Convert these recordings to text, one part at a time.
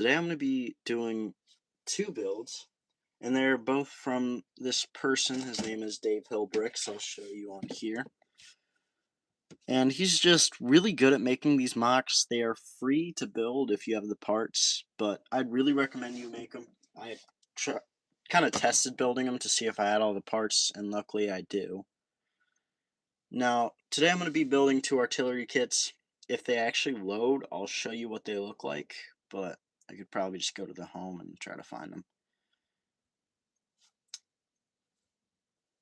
Today I'm going to be doing two builds, and they're both from this person. His name is Naflo Bricks. I'll show you on here. And he's just really good at making these mocks. They are free to build if you have the parts, but I'd really recommend you make them. I kind of tested building them to see if I had all the parts, and luckily I do. Now, today I'm going to be building two artillery kits. If they actually load, I'll show you what they look like, but I could probably just go to the home and try to find them.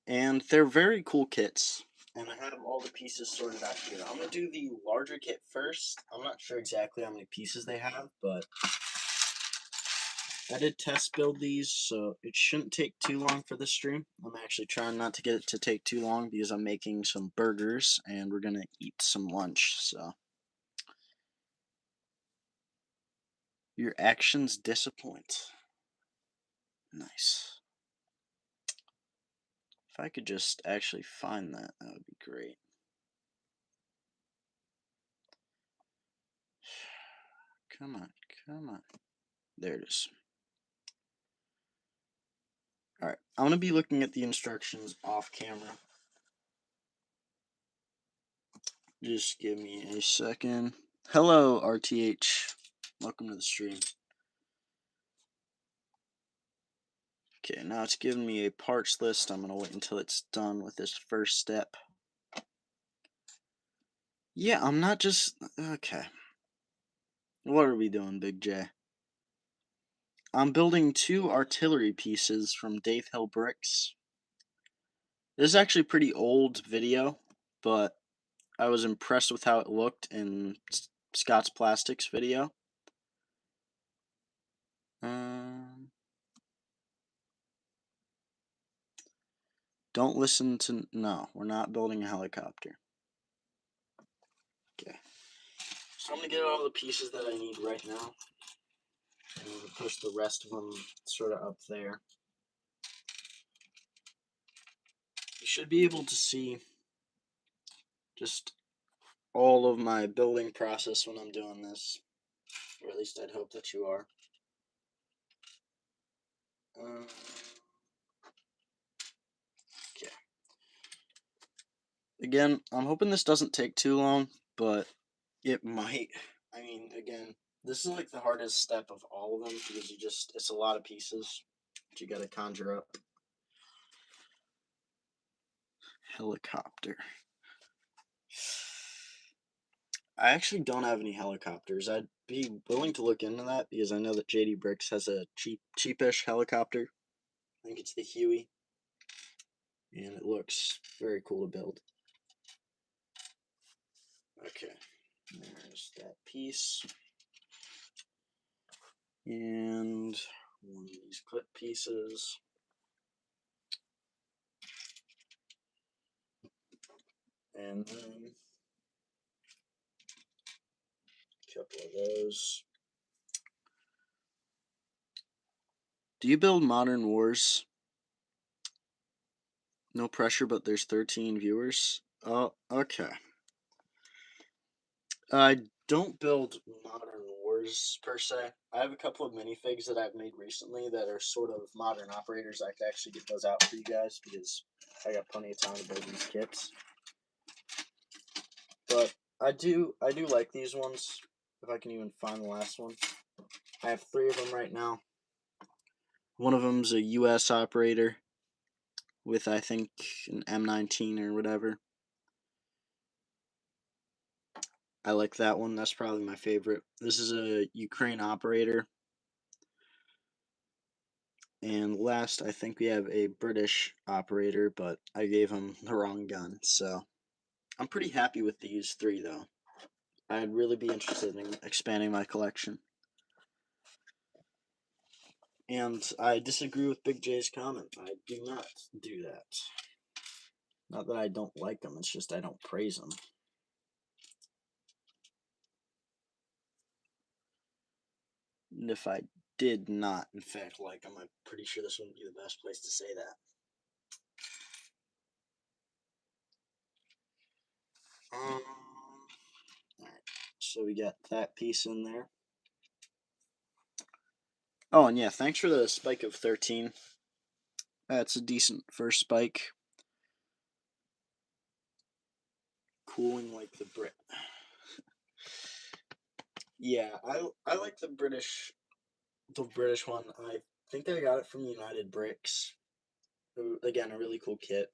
And they're very cool kits, and I have all the pieces sorted out here. I'm going to do the larger kit first. I'm not sure exactly how many pieces they have, but I did test build these, so it shouldn't take too long for this stream. I'm actually trying not to get it to take too long because I'm making some burgers, and we're going to eat some lunch, so. Your actions disappoint. Nice. If I could just actually find that, that would be great. Come on, come on. There it is. Alright, I'm going to be looking at the instructions off camera. Just give me a second. Hello, RTH. Welcome to the stream. Okay, now it's giving me a parts list. I'm going to wait until it's done with this first step. Yeah, I'm not just... Okay. What are we doing, Big J? I'm building two artillery pieces from Naflo Bricks. This is actually a pretty old video, but I was impressed with how it looked in Scott's Plastics video. Don't listen to... No, we're not building a helicopter. Okay. So I'm going to get all the pieces that I need right now. I'm going to push the rest of them sort of up there. You should be able to see just all of my building process when I'm doing this. Or at least I'd hope that you are. Okay. Again, I'm hoping this doesn't take too long, but it might. I mean, again, this is like the hardest step of all of them because it's a lot of pieces that you gotta conjure up. Helicopter. I actually don't have any helicopters. I'd be willing to look into that because I know that JD Bricks has a cheapish helicopter. I think it's the Huey, and it looks very cool to build. Okay, there's that piece. And one of these clip pieces. And then a couple of those. Do you build Modern Wars? No pressure, but there's 13 viewers. Oh, okay. I don't build Modern Wars per se. I have a couple of minifigs that I've made recently that are sort of modern operators. I could actually get those out for you guys because I got plenty of time to build these kits. But I do like these ones. If I can even find the last one. I have 3 of them right now. One of them's a US operator with, I think, an M19 or whatever. I like that one. That's probably my favorite. This is a Ukraine operator. And last, I think we have a British operator, but I gave him the wrong gun. So I'm pretty happy with these 3, though. I'd really be interested in expanding my collection. And I disagree with Big J's comment. I do not do that. Not that I don't like them, it's just I don't praise them. And if I did not, in fact, like them, I'm pretty sure this wouldn't be the best place to say that. Alright, so we got that piece in there. Oh, and yeah, thanks for the spike of 13. That's a decent first spike. Cooling like the Brit. Yeah, I like the British one. I think I got it from United Bricks. Again, a really cool kit.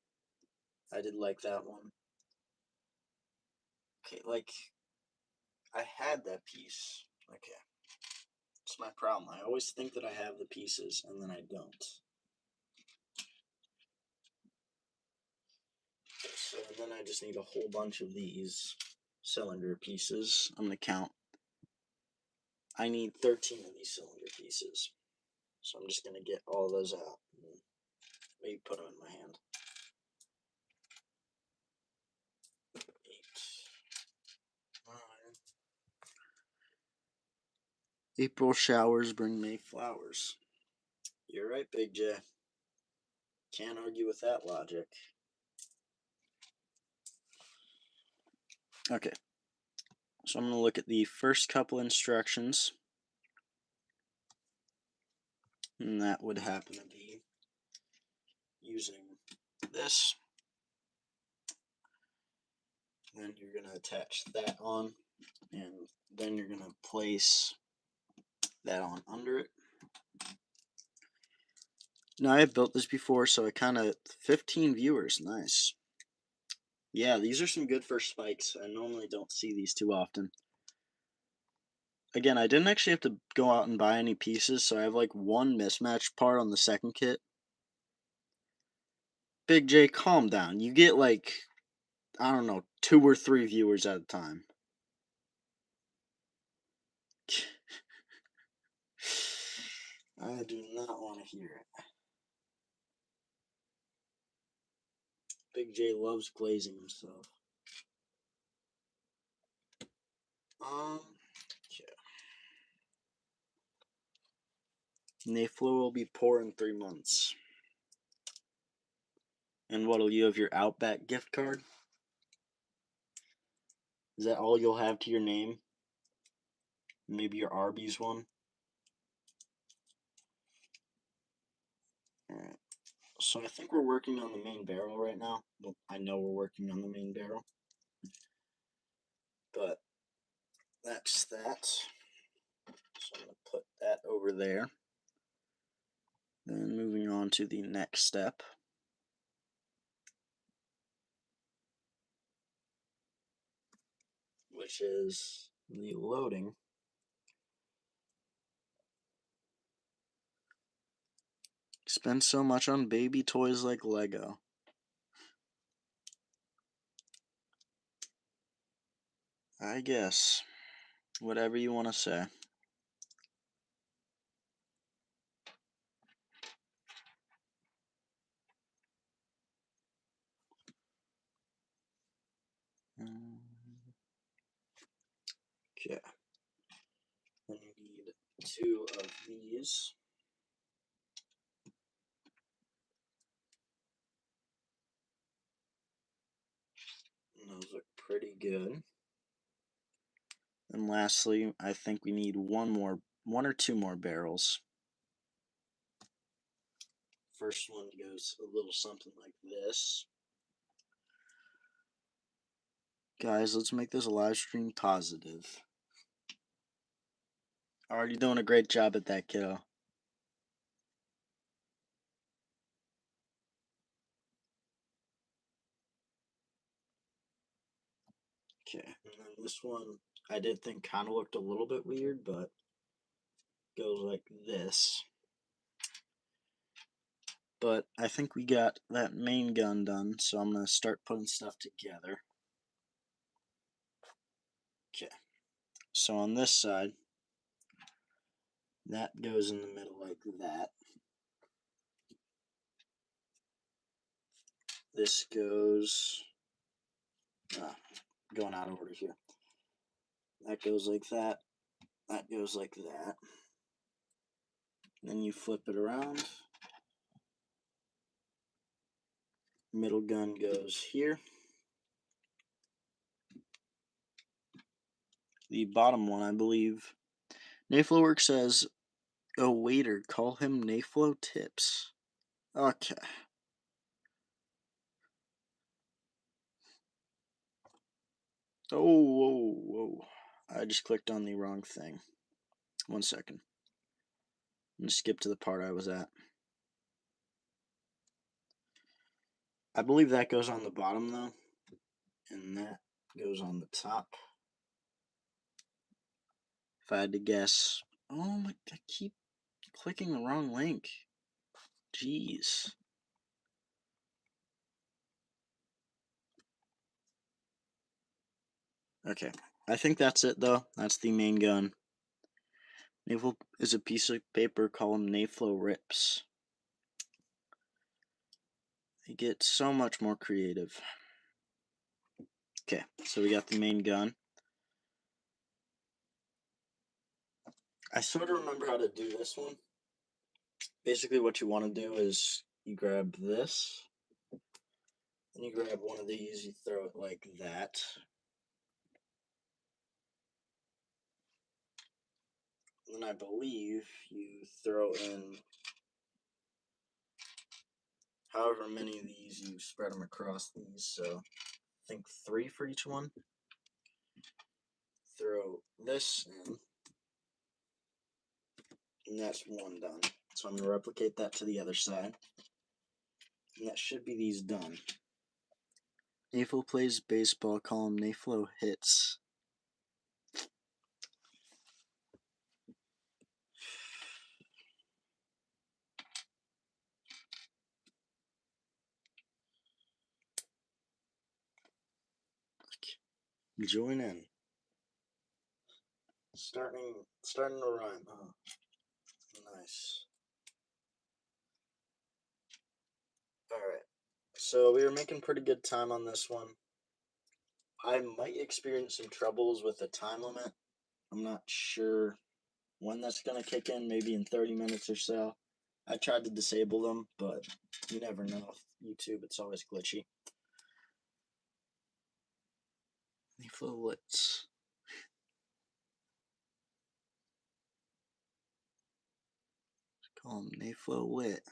I did like that one. Okay, like I had that piece. Okay, it's my problem. I always think that I have the pieces and then I don't. Okay, so then I just need a whole bunch of these cylinder pieces. I'm gonna count. I need 13 of these cylinder pieces. So I'm just gonna get all those out and maybe put them in my hand. 8, 9. April showers bring May flowers. You're right, Big J. Can't argue with that logic. Okay, so I'm going to look at the first couple instructions, and that would happen to be using this. Then you're going to attach that on, and then you're going to place that on under it. Now, I have built this before, so I kind of 15 viewers. Nice. Yeah, these are some good first spikes. I normally don't see these too often. Again, I didn't actually have to go out and buy any pieces, so I have like one mismatched part on the second kit. Big J, calm down. You get like, I don't know, 2 or 3 viewers at a time. I do not want to hear it. Big J loves glazing himself. Yeah. Naflo will be poor in 3 months. And what'll you have, your Outback gift card? Is that all you'll have to your name? Maybe your Arby's one? Alright. So I think we're working on the main barrel right now. Well, I know we're working on the main barrel. But that's that. So I'm going to put that over there. Then moving on to the next step. Which is the loading. Spend so much on baby toys like Lego. I guess. Whatever you want to say. Okay. Then you need 2 of these. And those look pretty good. And lastly, I think we need one or two more barrels. First one goes a little something like this. Guys, let's make this live stream positive. Already doing a great job at that, kiddo. Okay, and then this one I did think kind of looked a little bit weird, but goes like this. But I think we got that main gun done, so I'm going to start putting stuff together. Okay, so on this side, that goes in the middle like that. This goes, going out over to here. That goes like that. That goes like that. Then you flip it around. Middle gun goes here. The bottom one, I believe, Naflo Works says Oh, waiter, call him Naflo Tips. Okay. Oh, whoa, whoa. I just clicked on the wrong thing. 1 second. I'm gonna skip to the part I was at. I believe that goes on the bottom though, and that goes on the top. If I had to guess. Oh my, I keep clicking the wrong link. Jeez. Okay, I think that's it though. That's the main gun. Naval is a piece of paper, call them Naflo Rips. They get so much more creative. Okay, so we got the main gun. I sort of remember how to do this one. Basically what you want to do is you grab this, and you grab one of these, you throw it like that. And then I believe you throw in however many of these, you spread them across these, so I think 3 for each one. Throw this in, and that's 1 done. So I'm going to replicate that to the other side, and that should be these done. Naflo plays baseball, call him Naflo hits. Join in. Starting to rhyme, huh? Nice. Alright. So we were making pretty good time on this one. I might experience some troubles with the time limit. I'm not sure when that's going to kick in, maybe in 30 minutes or so. I tried to disable them, but you never know. YouTube, it's always glitchy. Let's call them Naflo Wit.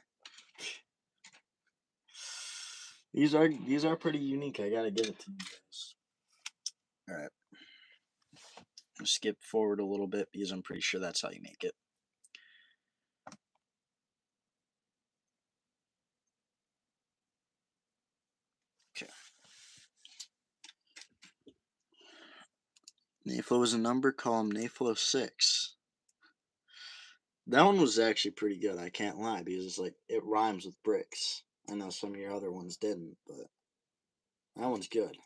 These are pretty unique. I gotta give it to you guys. All right, I'll skip forward a little bit because I'm pretty sure that's how you make it. Okay. Naflo is a number. Call him Naflo 6. That one was actually pretty good. I can't lie because it's like it rhymes with bricks. I know some of your other ones didn't, but that one's good.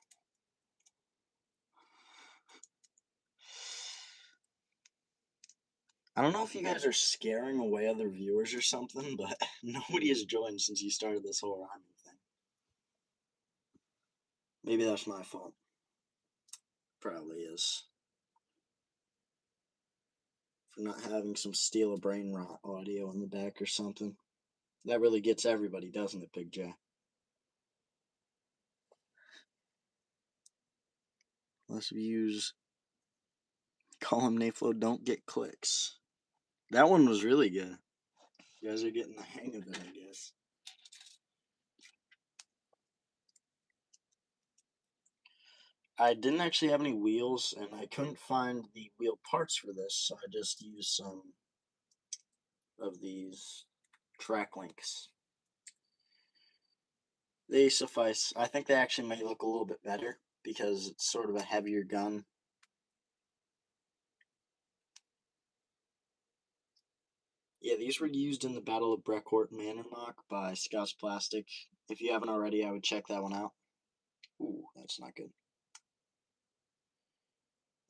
I don't know if you guys are scaring away other viewers or something, but nobody has joined since you started this whole rhyming thing. Maybe that's my fault. Probably is. For not having some steal a brain rot audio in the back or something. That really gets everybody, doesn't it, Big J? Less views. Call him Naflo, don't get clicks. That one was really good. You guys are getting the hang of it, I guess. I didn't actually have any wheels, and I couldn't find the wheel parts for this, so I just used some of these track links. They suffice. I think they actually may look a little bit better because it's sort of a heavier gun. Yeah, these were used in the Battle of Brecourt Manor by Scott's Plastic. If you haven't already, I would check that one out. Ooh, that's not good.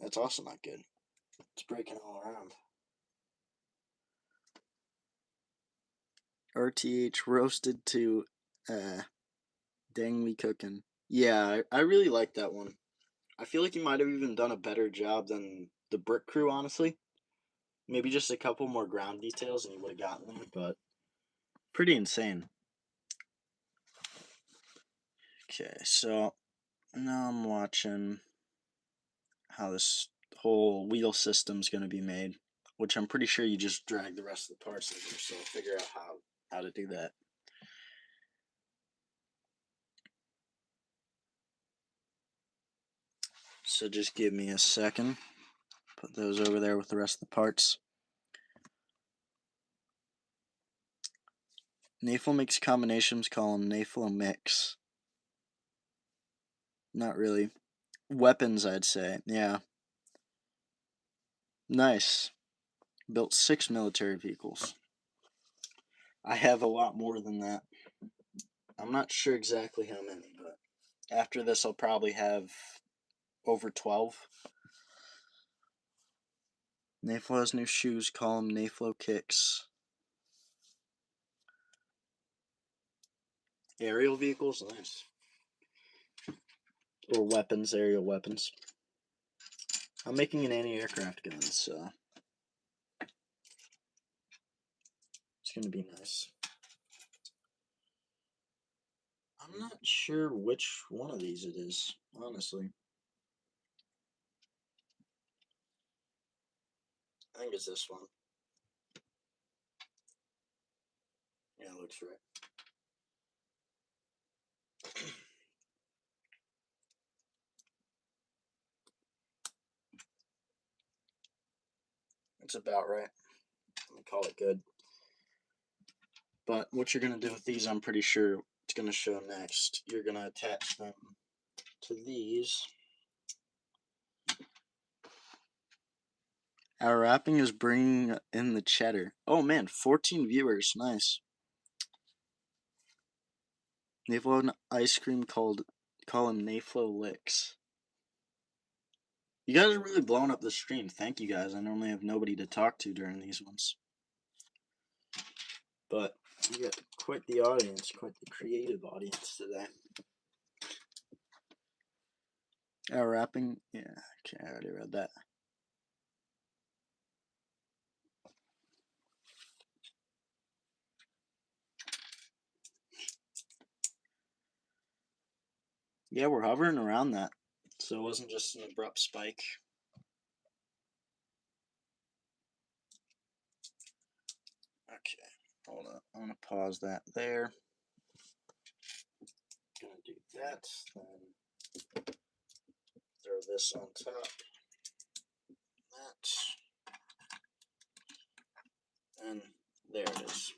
That's also not good. It's breaking all around. RTH roasted to dang we cooking. Yeah, I really like that one. I feel like you might have even done a better job than the Brick Crew, honestly. Maybe just a couple more ground details and you would have gotten there, but pretty insane. Okay, so now I'm watching how this whole wheel system's going to be made. which I'm pretty sure you just drag the rest of the parts in here, so I'll figure out how to do that. So just give me a second. Put those over there with the rest of the parts. Naflo makes combinations, call them Naflo mix. Not really. Weapons, I'd say. Yeah. Nice. Built 6 military vehicles. I have a lot more than that. I'm not sure exactly how many, but after this I'll probably have over 12. Naflo has new shoes, call them Naflo kicks. Aerial vehicles, nice. Or weapons, aerial weapons. I'm making an anti-aircraft gun, so it's gonna be nice. I'm not sure which one of these it is, honestly. I think it's this one. Yeah, it looks right. It's about right. I'm gonna call it good. But what you're gonna do with these, I'm pretty sure it's gonna show next. You're gonna attach them to these. Our wrapping is bringing in the cheddar. Oh man, 14 viewers, nice. Naflo ice cream call him Naflo licks. You guys are really blowing up the stream. Thank you guys. I normally have nobody to talk to during these ones. But you got quite the audience, quite the creative audience today. Our wrapping, yeah, okay, I already read that. Yeah, we're hovering around that. So it wasn't just an abrupt spike. Okay, hold on. I'm gonna pause that there. Gonna do that, then throw this on top. That. And there it is.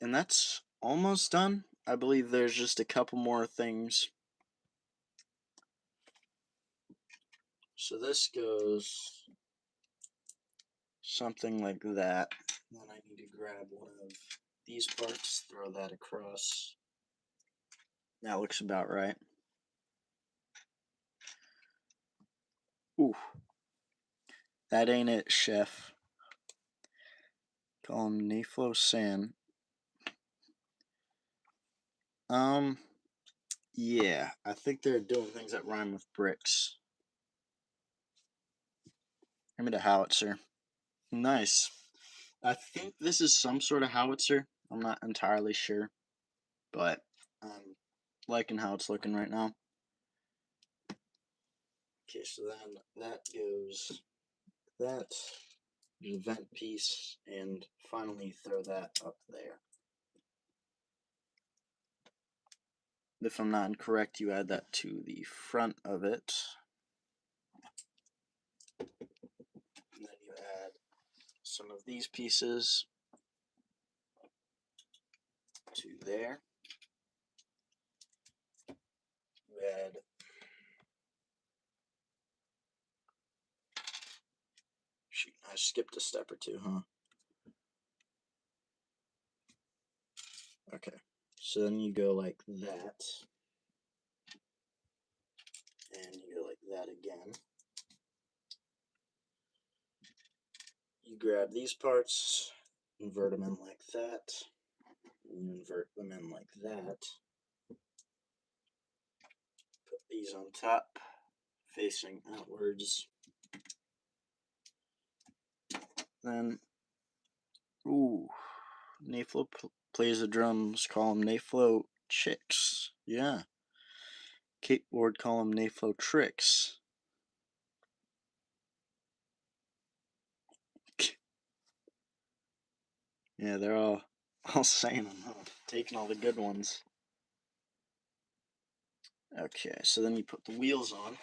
And that's almost done. I believe there's just a couple more things. So this goes something like that. Then I need to grab one of these parts, throw that across. That looks about right. Ooh. That ain't it, chef. Call him Naflo San. Yeah, I think they're doing things that rhyme with bricks. Give me the howitzer. Nice. I think this is some sort of howitzer. I'm not entirely sure, but I'm liking how it's looking right now. Okay, so then that goes that, the vent piece, and finally throw that up there. If I'm not incorrect, you add that to the front of it. And then you add some of these pieces to there. You add shoot, I skipped a step or two, huh? Okay. So then you go like that. And you go like that again. You grab these parts, invert them in like that. You invert them in like that. Put these on top, facing outwards. Then, ooh, Naflo plays the drums. Call him Naflo Chicks. Yeah. Skateboard, call him Naflo Tricks. Yeah, they're all saying them, huh? Taking all the good ones. Okay, so then you put the wheels on.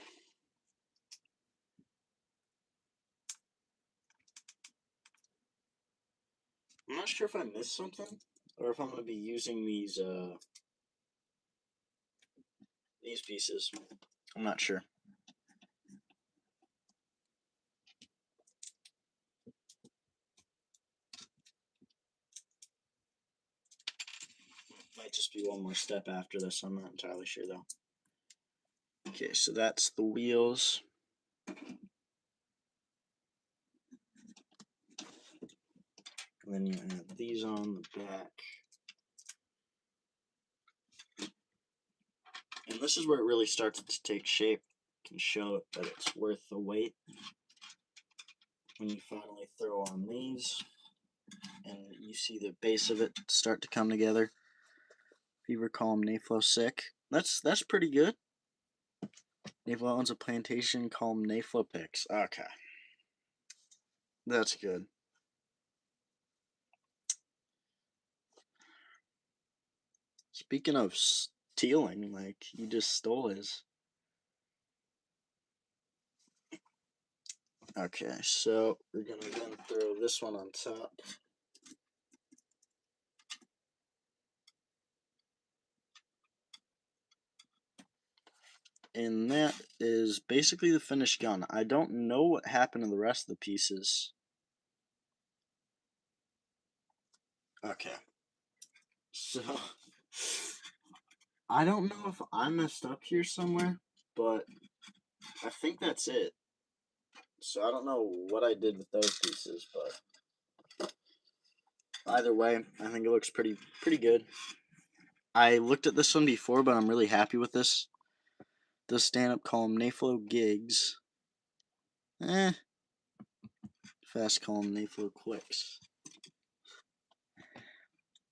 I'm not sure if I missed something, or if I'm going to be using these pieces. I'm not sure. Might just be one more step after this. I'm not entirely sure though. Okay, so that's the wheels. And then you add these on the back. And this is where it really starts to take shape. You can show it that it's worth the wait. When you finally throw on these, and you see the base of it start to come together. People call them Naflo sick. That's pretty good. Naflo owns a plantation, call them Naflo picks. Okay. That's good. Speaking of stealing, like, you just stole his. Okay, so we're gonna then throw this one on top. And that is basically the finished gun. I don't know what happened to the rest of the pieces. Okay. So, I don't know if I messed up here somewhere, but I think that's it. So I don't know what I did with those pieces, but either way, I think it looks pretty good. I looked at this one before, but I'm really happy with this. The stand-up column Naflo Gigs. Fast column Naflo Quicks.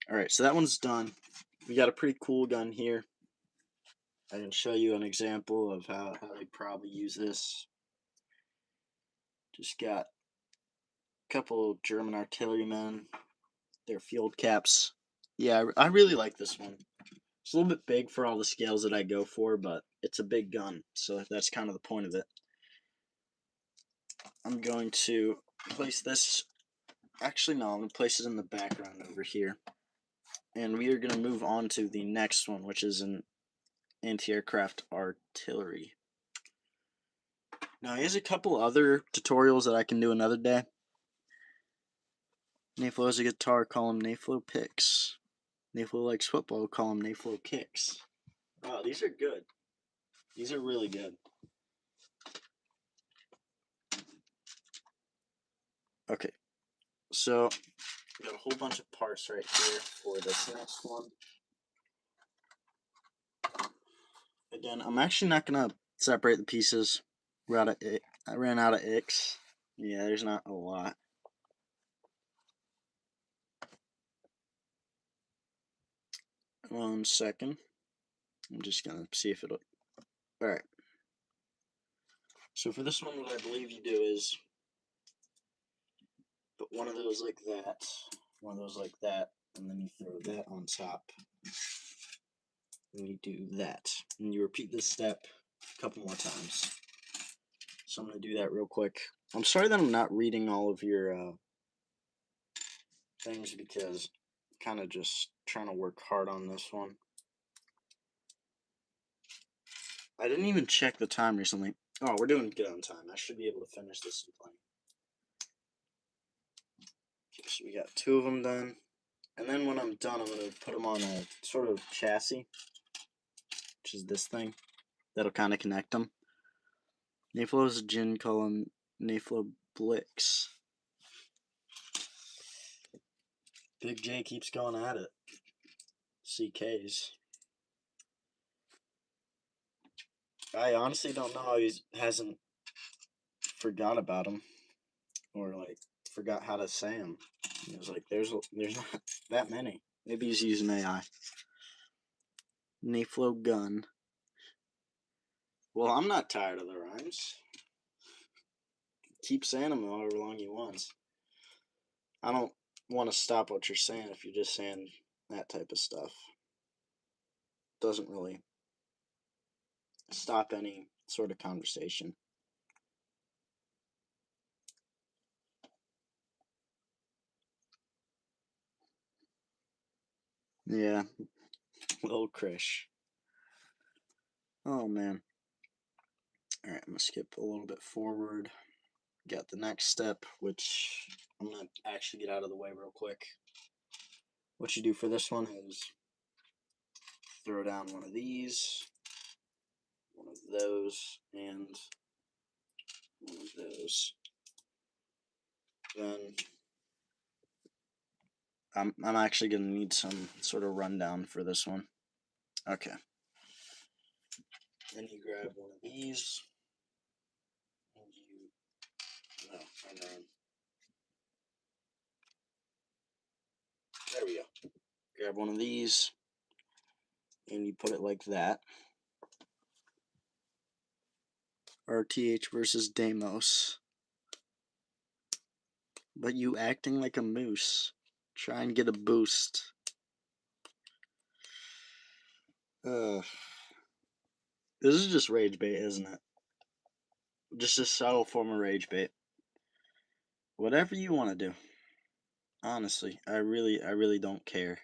Alright, so that one's done. We got a pretty cool gun here. I can show you an example of how they probably use this. Just got a couple German artillerymen, their field caps. Yeah, I really like this one. It's a little bit big for all the scales that I go for, but it's a big gun, so that's kind of the point of it. I'm going to place this, actually no, I'm going to place it in the background over here. And we are going to move on to the next one, which is an anti-aircraft artillery. Now, he has a couple other tutorials that I can do another day. Naflo has a guitar, call him Naflo Picks. Naflo likes football, call him Naflo Kicks. Wow, these are good. These are really good. Okay, so we got a whole bunch of parts right here for this next one. Again, I'm actually not going to separate the pieces. I ran out of icks. Yeah, there's not a lot. One second. I'm just going to see if it'll... Alright. So for this one, what I believe you do is put one of those like that, one of those like that, and then you throw that on top. And you do that. And you repeat this step a couple more times. So I'm going to do that real quick. I'm sorry that I'm not reading all of your things because I'm kind of just trying to work hard on this one. I didn't even check the time recently. Oh, we're doing good on time. I should be able to finish this in plenty. Okay, so we got 2 of them done. And then when I'm done, I'm going to put them on a sort of chassis, which is this thing. That'll kind of connect them. Naflo's gin call him Naflo Bricks. Big J keeps going at it. CKs. I honestly don't know how he hasn't forgot about him, or like forgot how to say him. He was like, there's not that many. Maybe he's using AI. Naflo gun. Well, I'm not tired of the rhymes. Keep saying them however long he wants. I don't want to stop what you're saying if you're just saying that type of stuff. Doesn't really stop any sort of conversation. Yeah, little Krish. Oh man. Alright, I'm gonna skip a little bit forward. Got the next step, which I'm gonna actually get out of the way real quick. What you do for this one is throw down one of these, one of those, and one of those. Then I'm actually gonna need some sort of rundown for this one. Okay. Then you grab one of these, and then there we go. Grab one of these, and you put it like that. RTH versus Deimos. But you acting like a moose. Try and get a boost. This is just rage bait, isn't it? Just a subtle form of rage bait. Whatever you want to do. Honestly, I really don't care.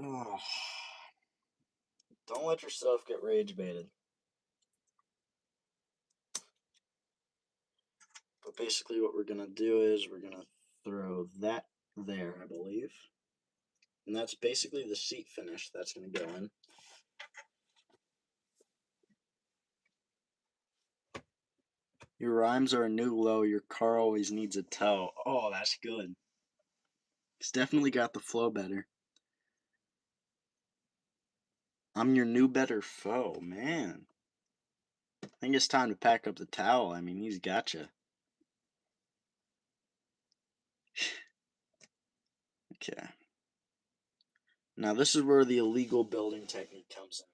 Oh, don't let yourself get rage baited. But basically what we're going to do is we're going to throw that there, I believe. And that's basically the seat finish that's going to go in. Your rhymes are a new low. Your car always needs a tow. Oh, that's good. It's definitely got the flow better. I'm your new better foe, man. I think it's time to pack up the towel. I mean, he's gotcha. Okay. Now this is where the illegal building technique comes in.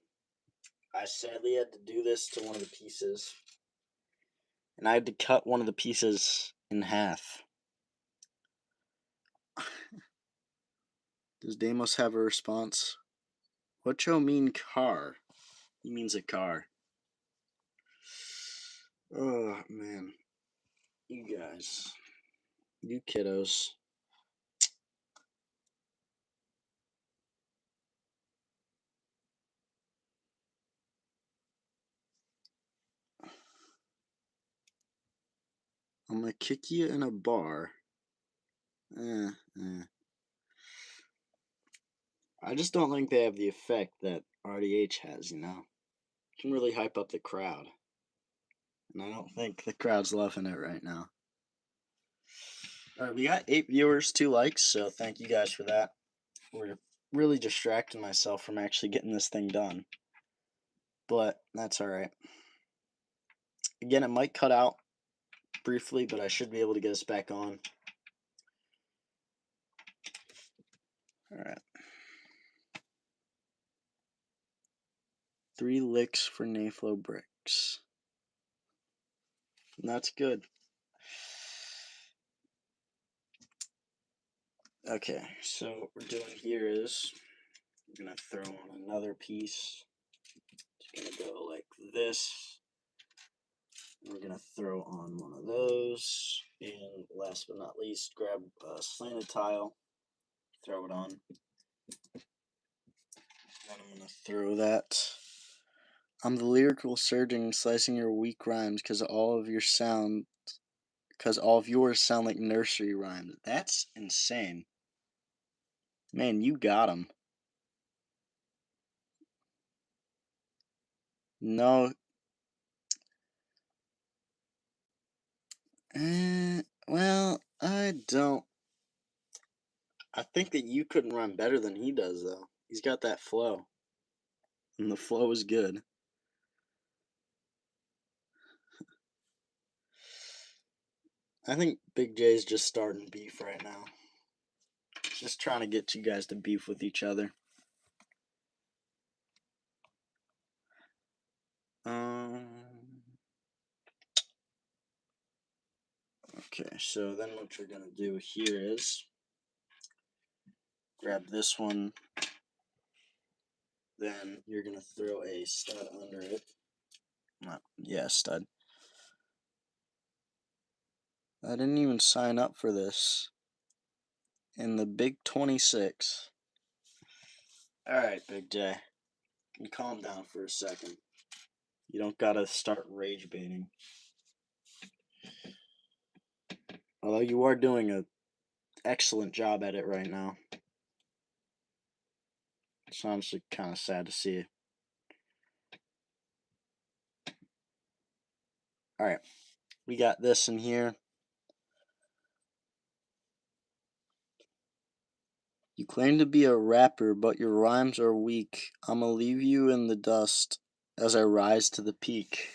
I sadly had to do this to one of the pieces, and I had to cut one of the pieces in half. Does Deimos have a response? What you mean car? He means a car. Oh man. You guys. You kiddos. I'm gonna kick you in a bar. I just don't think they have the effect that RDH has, you know? It can really hype up the crowd. And I don't think the crowd's loving it right now. Alright, we got 8 viewers, 2 likes, so thank you guys for that. We're really distracting myself from actually getting this thing done. But that's alright. Again, it might cut out briefly, but I should be able to get us back on. Alright. 3 licks for Naflo Bricks. That's good. Okay, so what we're doing here is we're going to throw on another piece. It's going to go like this. We're going to throw on one of those. And last but not least, grab a slanted tile, throw it on. Then I'm going to throw that. I'm the lyrical surgeon slicing your weak rhymes because all of yours sound like nursery rhymes. That's insane. Man, you got him. No. Well, I don't. I think that you couldn't rhyme better than he does, though. He's got that flow. And the flow is good. I think Big J's just starting beef right now. Just trying to get you guys to beef with each other. Okay, so then what you're gonna do here is grab this one, then you're gonna throw a stud under it. Yeah, stud. I didn't even sign up for this. In the big 26. Alright, Big J. You can calm down for a second. You don't gotta start rage baiting. Although you are doing an excellent job at it right now. It's honestly kind of sad to see. Alright, we got this in here. You claim to be a rapper, but your rhymes are weak. I'ma leave you in the dust as I rise to the peak.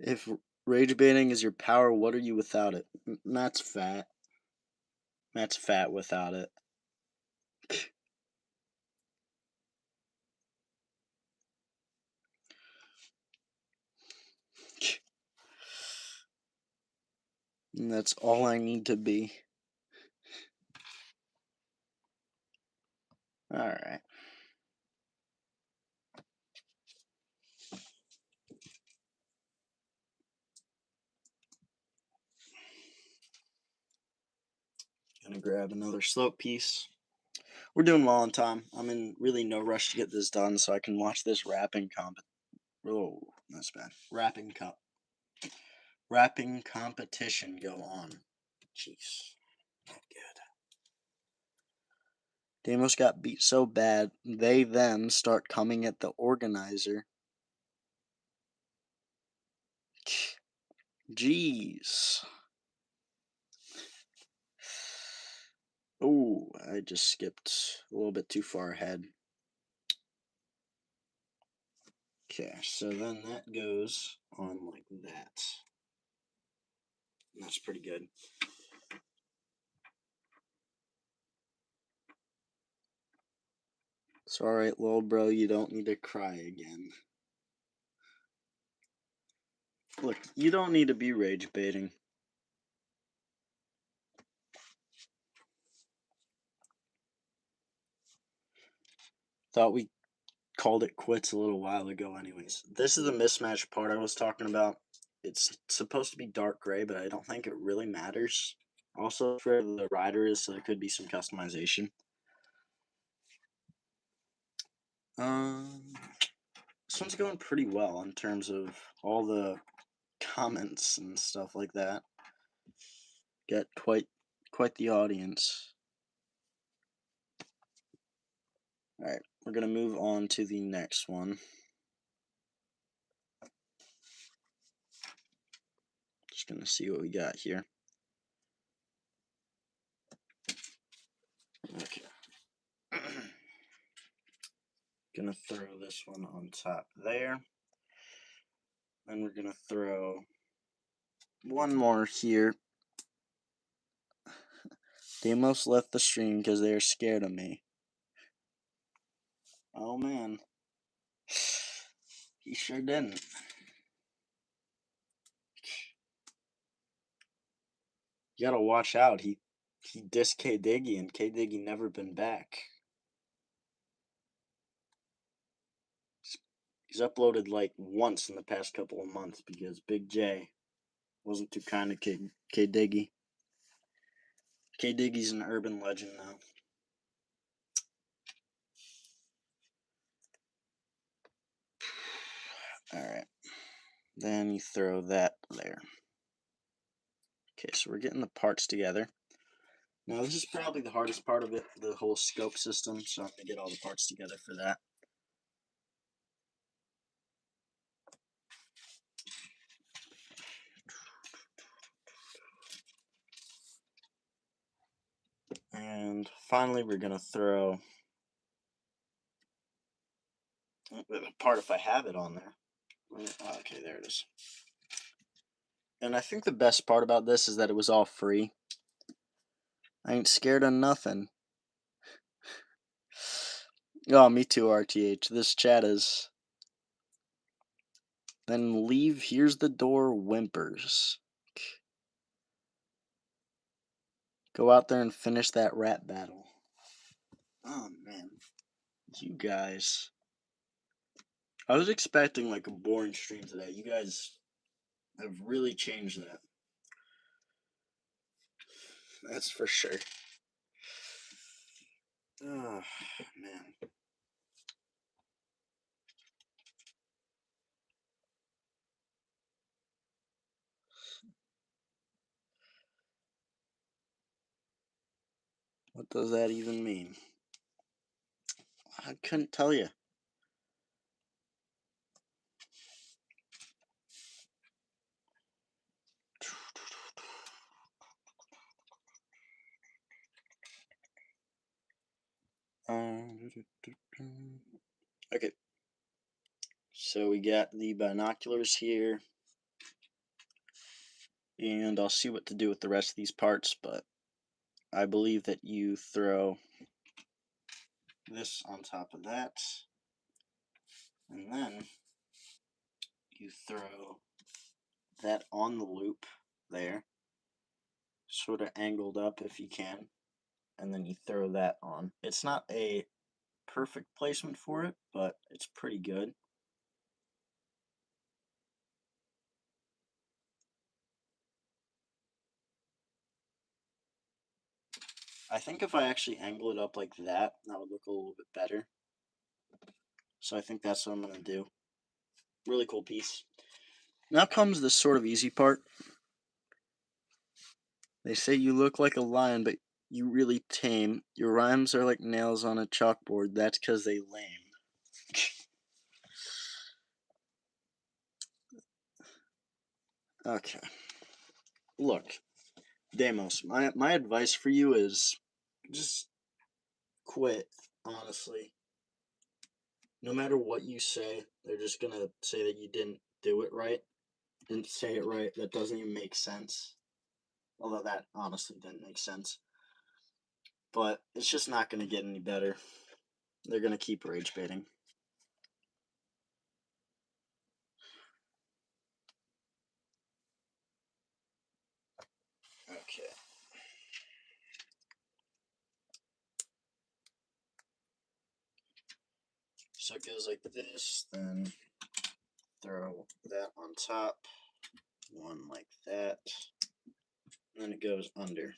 If rage baiting is your power, what are you without it? Matt's fat. Matt's fat without it. And that's all I need to be. Alright. Gonna grab another slope piece. We're doing well on time. I'm in really no rush to get this done so I can watch this rapping Oh, that's bad. Rapping competition go on. Jeez. Not good. Damos got beat so bad, they then start coming at the organizer. Jeez. Oh, I just skipped a little bit too far ahead. Okay, so then that goes on like that. And that's pretty good. It's alright, little bro, you don't need to cry again. Look, you don't need to be rage baiting. Thought we called it quits a little while ago anyways. This is the mismatch part I was talking about. It's supposed to be dark gray, but I don't think it really matters. Also, for the rider is, so there could be some customization. This one's going pretty well in terms of all the comments and stuff like that. Got quite the audience. Alright, we're gonna move on to the next one. Just gonna see what we got here. Okay. Gonna throw this one on top there. Then we're gonna throw one more here. They almost left the stream because they are scared of me. Oh man. He sure didn't. You gotta watch out. He dissed K Diggy and K Diggy never been back. He's uploaded like once in the past couple of months because Big J wasn't too kind to K Diggy. K Diggy's an urban legend now. Alright. Then you throw that there. Okay, so we're getting the parts together. Now this is probably the hardest part of it, the whole scope system, so I'm going to get all the parts together for that. And finally we're going to throw the part if I have it on there. Okay, there it is. And I think the best part about this is that it was all free. I ain't scared of nothing. Oh, me too, RTH. This chat is Then leave here's the door whimpers. Go out there and finish that rap battle. Oh man, you guys. I was expecting like a boring stream today. You guys have really changed that. That's for sure. Oh man. What does that even mean? I couldn't tell you. Okay. So we got the binoculars here. And I'll see what to do with the rest of these parts, but I believe that you throw this on top of that, and then you throw that on the loop there, sort of angled up if you can, and then you throw that on. It's not a perfect placement for it, but it's pretty good. I think if I actually angle it up like that, that would look a little bit better. So I think that's what I'm going to do. Really cool piece. Now comes the sort of easy part. They say you look like a lion, but you really tame. Your rhymes are like nails on a chalkboard. That's 'cause they lame. Okay. Look, Demos, my advice for you is just quit, honestly. No matter what you say, they're just gonna say that you didn't do it right. Didn't say it right. That doesn't even make sense. Although that honestly didn't make sense. But it's just not gonna get any better. They're gonna keep rage baiting. Okay. So it goes like this, then throw that on top, one like that, and then it goes under.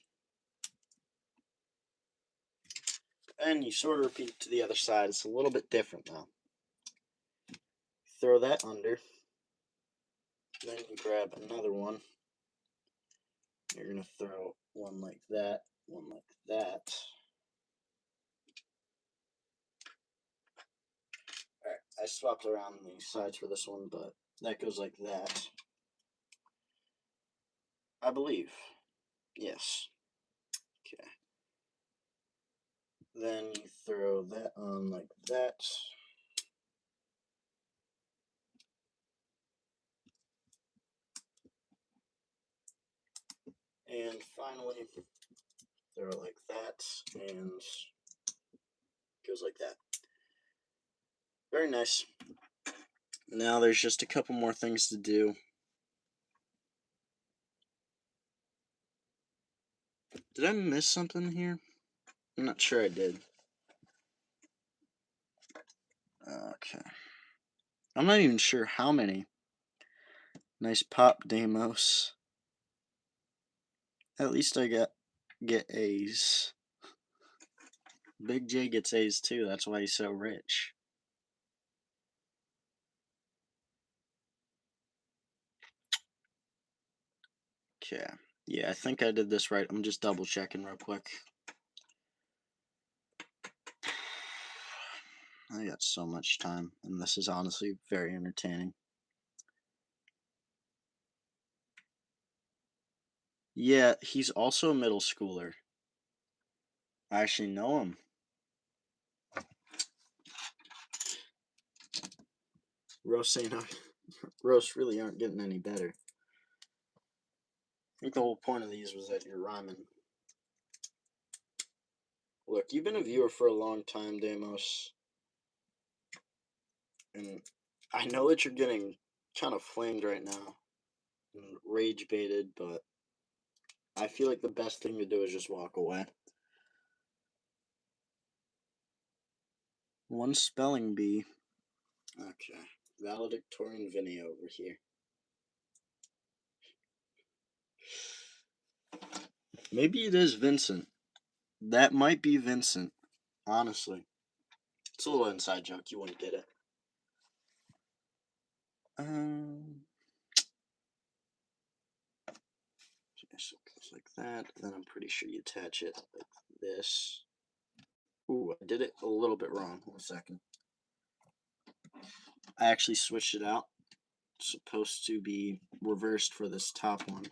And you sort of repeat it to the other side. It's a little bit different now. Throw that under, then you grab another one. You're going to throw one like that, one like that. Alright, I swapped around the sides for this one, but that goes like that. I believe. Yes. Okay. Then you throw that on like that. And finally, throw it like that, and goes like that. Very nice. Now there's just a couple more things to do. Did I miss something here? I'm not sure I did. Okay. I'm not even sure how many. Nice pop, Demos. At least I get A's. Big J gets A's too. That's why he's so rich. Okay. Yeah, I think I did this right. I'm just double checking real quick. I got so much time, and this is honestly very entertaining. Yeah, he's also a middle schooler. I actually know him. Roasts really aren't getting any better. I think the whole point of these was that you're rhyming. Look, you've been a viewer for a long time, Damos. And I know that you're getting kind of flamed right now and rage baited, but I feel like the best thing to do is just walk away. One spelling bee. Okay. Valedictorian Vinny over here. Maybe it is Vincent. That might be Vincent. Honestly. It's a little inside joke. You wouldn't get it. So it goes like that. Then I'm pretty sure you attach it like this. Ooh, I did it a little bit wrong. 1 second. I actually switched it out. It's supposed to be reversed for this top one.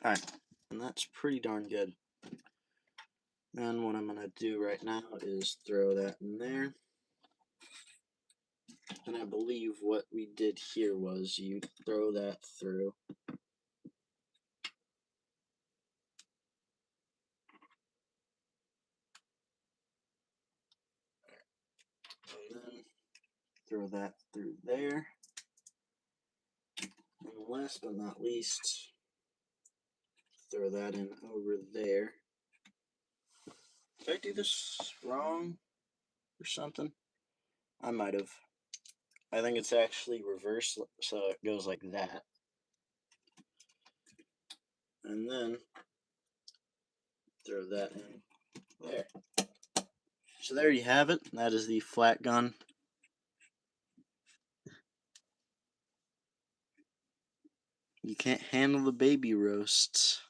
Alright, and that's pretty darn good. Then what I'm going to do right now is throw that in there. And I believe what we did here was you throw that through. And then throw that through there. And last but not least, throw that in over there. Did I do this wrong or something? I might have. I think it's actually reversed, so it goes like that. And then throw that in there. So there you have it. That is the flat gun. You can't handle the baby roasts.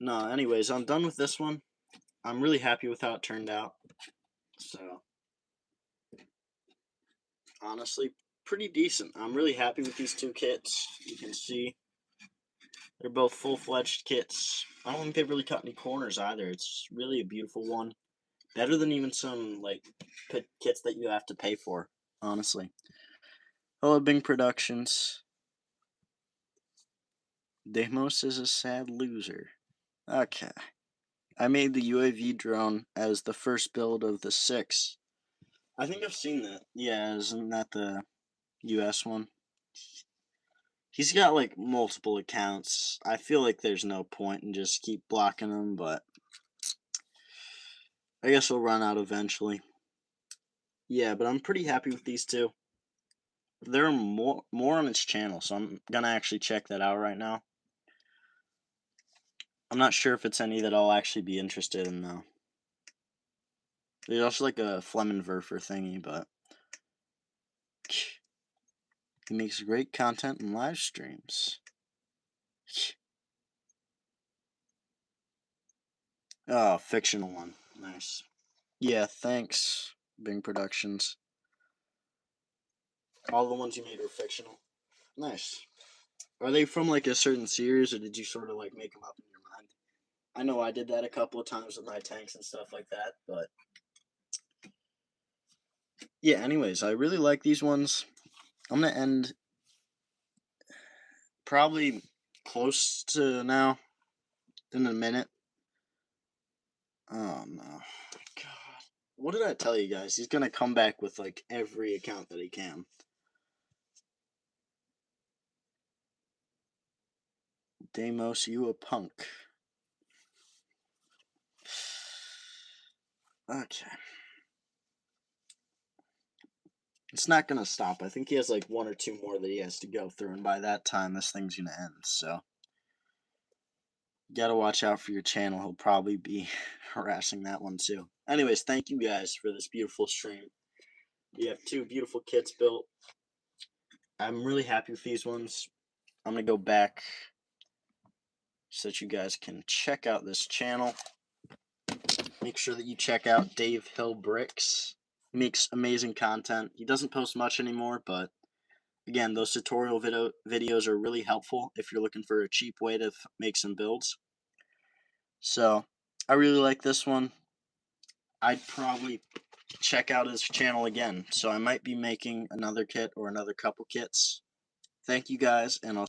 No, anyways, I'm done with this one. I'm really happy with how it turned out. So, honestly, pretty decent. I'm really happy with these two kits. You can see they're both full-fledged kits. I don't think they've really cut any corners either. It's really a beautiful one. Better than even some, like, kits that you have to pay for, honestly. Hello, Bing Productions. Deimos is a sad loser. Okay. I made the UAV drone as the first build of the 6. I think I've seen that. Yeah, isn't that the US one? He's got like multiple accounts. I feel like there's no point in just keep blocking him, but I guess he'll run out eventually. Yeah, but I'm pretty happy with these two. There are more on his channel, so I'm gonna actually check that out right now. I'm not sure if it's any that I'll actually be interested in though. There's also like a Flemenwerfer thingy, but he makes great content and live streams. Oh, fictional one. Nice. Yeah, thanks, Bing Productions. All the ones you made were fictional. Nice. Are they from like a certain series, or did you sort of like make them up in your mind? I know I did that a couple of times with my tanks and stuff like that, but yeah, anyways, I really like these ones. I'm gonna end probably close to now in a minute. Oh no. God. What did I tell you guys? He's gonna come back with like every account that he can. Deimos, you a punk. Okay. It's not gonna stop. I think he has like 1 or 2 more that he has to go through, and by that time, this thing's gonna end. So, you gotta watch out for your channel. He'll probably be harassing that one too. Anyways, thank you guys for this beautiful stream. We have 2 beautiful kits built. I'm really happy with these ones. I'm gonna go back so that you guys can check out this channel. Make sure that you check out Dave Hill Bricks. He makes amazing content. He doesn't post much anymore, but again, those tutorial videos are really helpful if you're looking for a cheap way to make some builds. So, I really like this one. I'd probably check out his channel again, so I might be making another kit or another couple kits. Thank you guys, and I'll